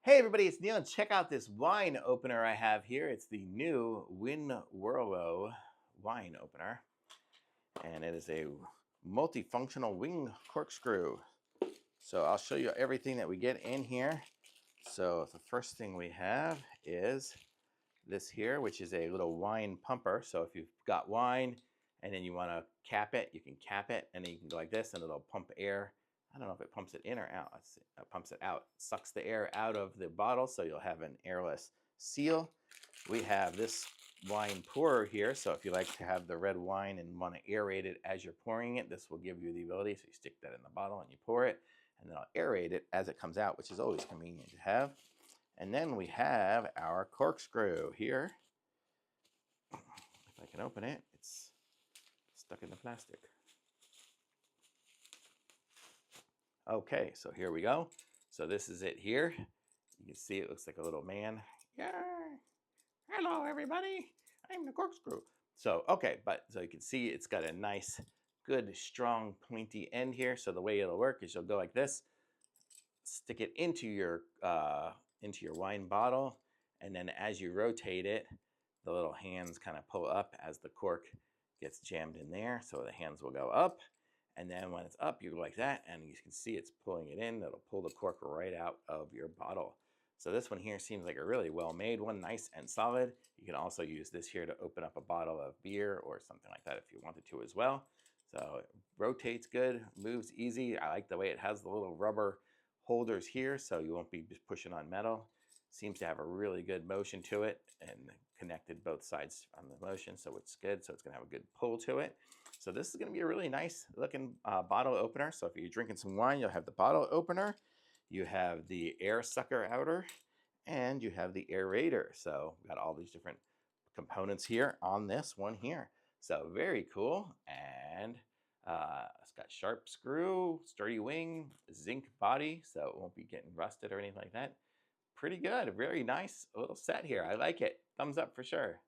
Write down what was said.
Hey everybody, it's Neil, and check out this wine opener I have here. It's the new WinWhirlo wine opener, and it is a multifunctional wing corkscrew. So I'll show you everything that we get in here. So the first thing we have is this here, which is a little wine pumper. So if you've got wine and then you want to cap it, you can cap it, and then you can go like this and it'll pump air. I don't know if it pumps it in or out. Let's see. It pumps it out. It sucks the air out of the bottle, so you'll have an airless seal. We have this wine pourer here, so if you like to have the red wine and want to aerate it as you're pouring it, this will give you the ability. So you stick that in the bottle and you pour it, and then I'll aerate it as it comes out, which is always convenient to have. And then we have our corkscrew here. If I can open it, it's stuck in the plastic. Okay, so here we go. So this is it here. You can see it looks like a little man. Yeah. Hello, everybody. I'm the corkscrew. So, okay, so you can see it's got a nice, good, strong, pointy end here. So the way it'll work is you'll go like this, stick it into your wine bottle, and then as you rotate it, the little hands kind of pull up as the cork gets jammed in there. So the hands will go up. And then when it's up, you go like that, and you can see it's pulling it in. That'll pull the cork right out of your bottle. So this one here seems like a really well-made one, nice and solid. You can also use this here to open up a bottle of beer or something like that if you wanted to as well. So it rotates good, moves easy. I like the way it has the little rubber holders here, so you won't be just pushing on metal. Seems to have a really good motion to it and connected both sides on the motion, so it's good. So it's going to have a good pull to it. So this is going to be a really nice looking bottle opener. So if you're drinking some wine, you'll have the bottle opener, you have the air sucker outer, and you have the aerator. So we've got all these different components here on this one here. So very cool. And it's got sharp screw, sturdy wing, zinc body, so it won't be getting rusted or anything like that. Pretty good. Very nice little set here. I like it. Thumbs up for sure.